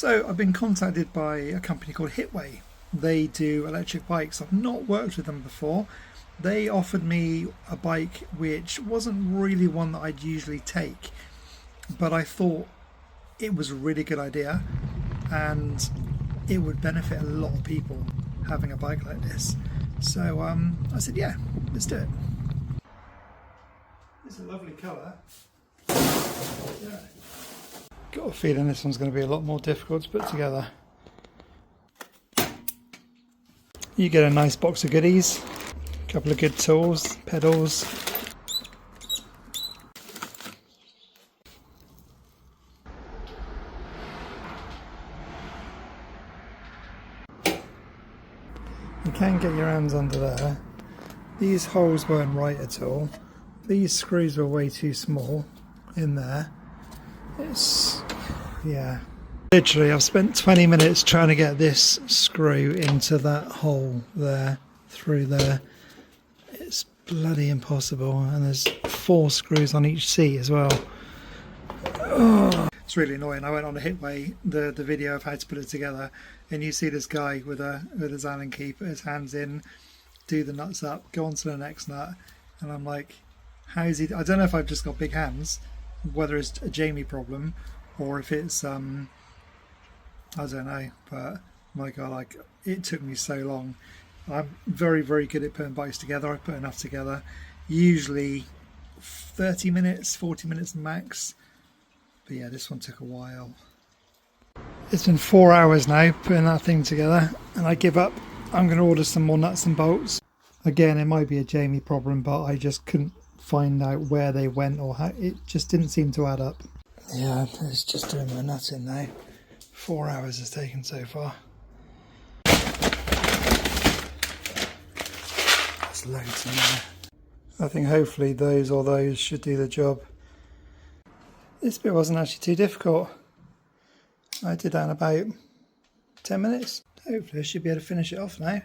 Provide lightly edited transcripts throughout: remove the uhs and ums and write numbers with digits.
So I've been contacted by a company called Hitway. They do electric bikes. I've not worked with them before. They offered me a bike which wasn't really one that I'd usually take, but I thought it was a really good idea and it would benefit a lot of people having a bike like this. So I said, yeah, let's do it. It's a lovely colour. Yeah. Got a feeling this one's going to be a lot more difficult to put together. You get a nice box of goodies, a couple of good tools, pedals. You can get your hands under there. These holes weren't right at all. These screws were way too small in there. Yeah. Literally, I've spent 20 minutes trying to get this screw into that hole there, through there. It's bloody impossible, and there's 4 screws on each seat as well. Oh. It's really annoying. I went on a Hitway, the video of how to put it together, and you see this guy with his Allen key, put his hands in, do the nuts up, go on to the next nut, and I'm like, how is he? I don't know if I've just got big hands, whether it's a Jamie problem or if it's I don't know, but my god, like, it took me so long. I'm very good at putting bikes together. I put enough together, usually 30 minutes, 40 minutes max, but yeah, this one took a while. It's been 4 hours now putting that thing together, and I give up. I'm going to order some more nuts and bolts. Again, it might be a Jamie problem, but I just couldn't find out where they went or how. It just didn't seem to add up. Yeah, it's just doing my nuts in now. 4 hours has taken so far. There's loads in there. I think hopefully those or those should do the job. This bit wasn't actually too difficult. I did that in about 10 minutes. Hopefully I should be able to finish it off now.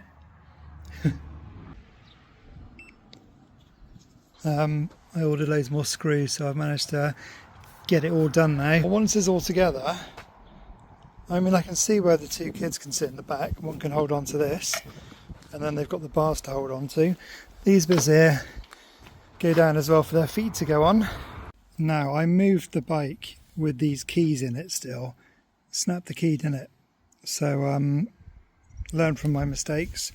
I ordered loads more screws, so I've managed to get it all done now. Once it's all together, I mean, I can see where the 2 kids can sit in the back. One can hold on to this, and then they've got the bars to hold on to. These bits here go down as well for their feet to go on. Now, I moved the bike with these keys in it still. Snapped the key, didn't it? So, learned from my mistakes.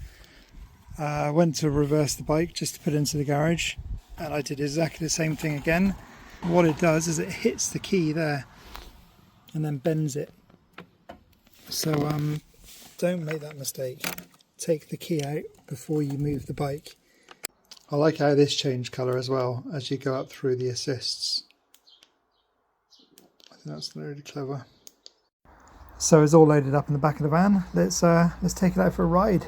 Went to reverse the bike just to put it into the garage, and I did exactly the same thing again. What it does is it hits the key there and then bends it. So don't make that mistake. Take the key out before you move the bike. I like how this changed colour as well as you go up through the assists. I think that's really clever. So it's all loaded up in the back of the van. Let's take it out for a ride.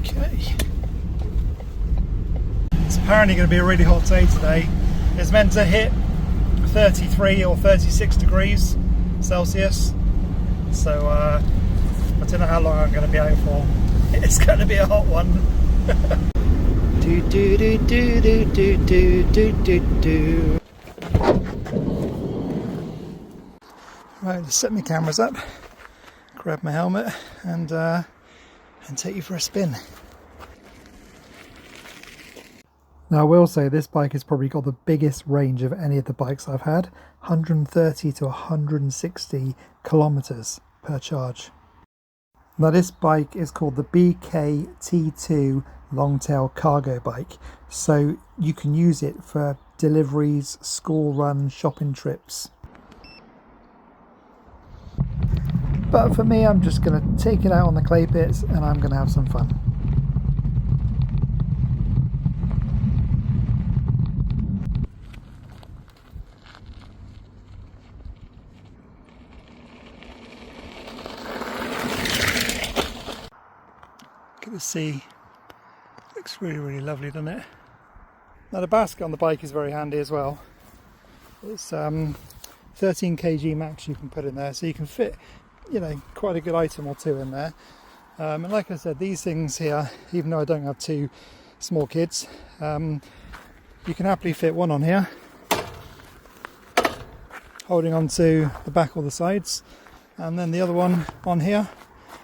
Okay. It's apparently going to be a really hot day today. It's meant to hit 33 or 36 degrees Celsius. So I don't know how long I'm going to be out for. It's going to be a hot one. do do do do do do do do do do. Right, let's set my cameras up, grab my helmet, and take you for a spin. Now I will say this bike has probably got the biggest range of any of the bikes I've had, 130 to 160 kilometers per charge. Now this bike is called the BK-T2 Longtail Cargo Bike, so you can use it for deliveries, school run, shopping trips. But for me, I'm just going to take it out on the clay pits and I'm going to have some fun. Look at the sea. Looks really lovely, doesn't it? Now the basket on the bike is very handy as well. It's 13 kg max you can put in there, so you can fit, you know, quite a good item or two in there. And like I said, these things here, even though I don't have 2 small kids, you can happily fit one on here holding on to the back or the sides, and then the other one on here,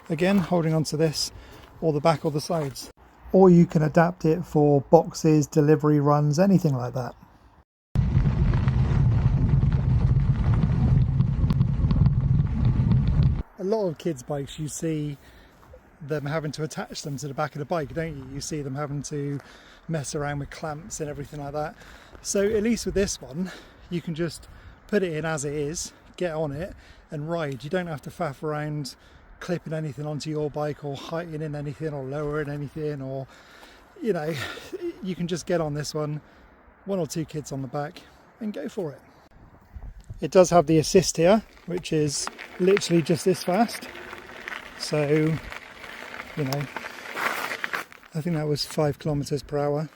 again holding on to this or the back or the sides. Or you can adapt it for boxes, delivery runs, anything like that. A lot of kids' bikes, you see them having to attach them to the back of the bike, don't you? You see them having to mess around with clamps and everything like that. So at least with this one, you can just put it in as it is, get on it and ride. You don't have to faff around clipping anything onto your bike or heightening in anything or lowering anything, or you know, you can just get on this one or two kids on the back and go for it. It does have the assist here, which is literally just this fast, so you know, I think that was 5 kilometers per hour,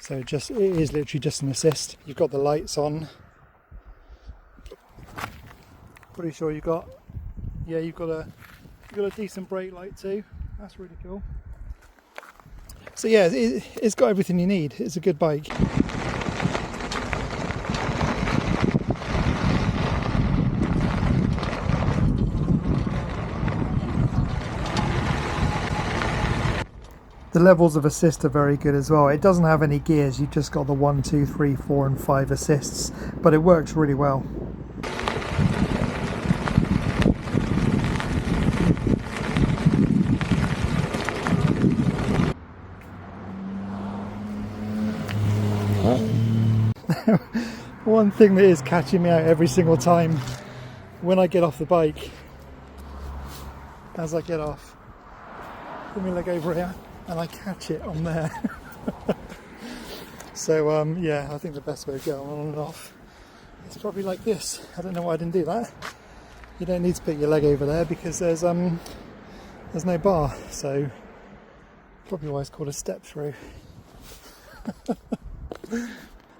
so it is literally just an assist. You've got the lights on, pretty sure you've got a decent brake light too. That's really cool. So yeah, it's got everything you need. It's a good bike. The levels of assist are very good as well. It doesn't have any gears, you've just got the 1, 2, 3, 4 and 5 assists, but it works really well. One thing that is catching me out every single time when I get off the bike, as I get off, put my leg over here and I catch it on there. So yeah, I think the best way to get on and off is probably like this. I don't know why I didn't do that. You don't need to put your leg over there because there's no bar, so probably why it's called a step through.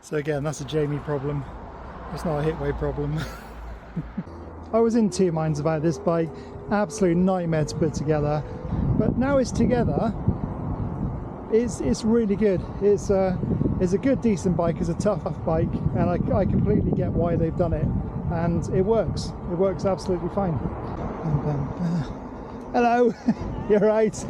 So again, that's a Jamie problem. It's not a Hitway problem. I was in two minds about this bike. Absolute nightmare to put together. But now it's together, it's really good. It's a good, decent bike. It's a tough bike, and I completely get why they've done it. And it works. It works absolutely fine. Hello, you're right.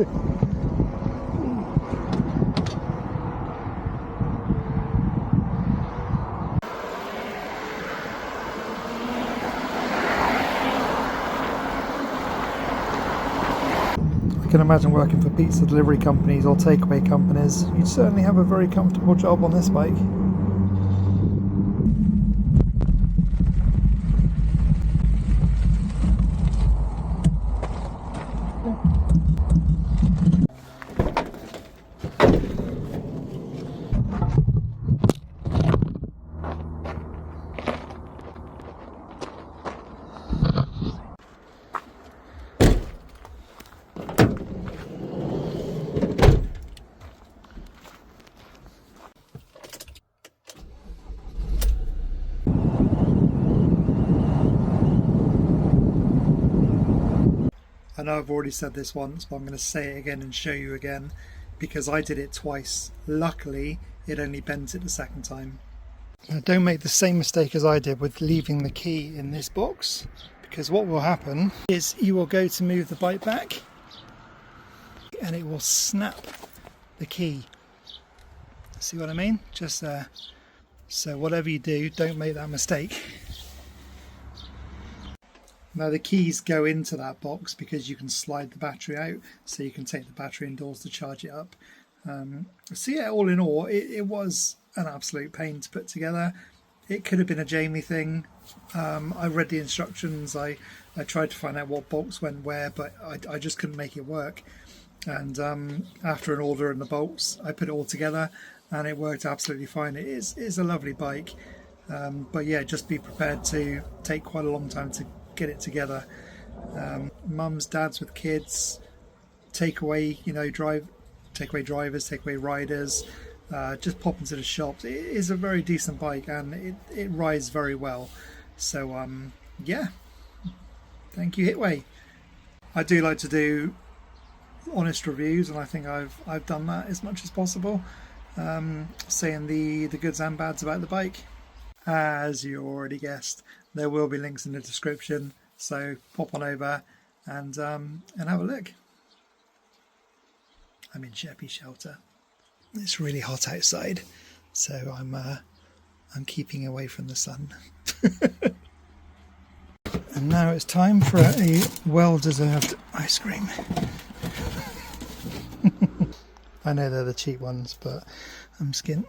I can imagine working for pizza delivery companies or takeaway companies. You'd certainly have a very comfortable job on this bike. I know I've already said this once, but I'm going to say it again and show you again, because I did it twice. Luckily, it only bent it the second time. Now, don't make the same mistake as I did with leaving the key in this box, because what will happen is you will go to move the bike back and it will snap the key. See what I mean? Just there. So whatever you do, don't make that mistake. Now the keys go into that box because you can slide the battery out, so you can take the battery indoors to charge it up. So yeah, all in all, it was an absolute pain to put together. It could have been a Jamie thing. I read the instructions, I tried to find out what bolts went where, but I just couldn't make it work. And after an order and the bolts, I put it all together and it worked absolutely fine. It is a lovely bike, but yeah, just be prepared to take quite a long time to get it together. Mums, dads with kids, takeaway, takeaway drivers, takeaway riders, just pop into the shops. It is a very decent bike and it rides very well. So yeah, thank you Hitway. I do like to do honest reviews, and I think I've done that as much as possible, saying the goods and bads about the bike. as you already guessed. There will be links in the description, so pop on over and have a look. I'm in Sherpa's shelter. It's really hot outside, so I'm keeping away from the sun. And now it's time for a well-deserved ice cream. I know they're the cheap ones, but I'm skint.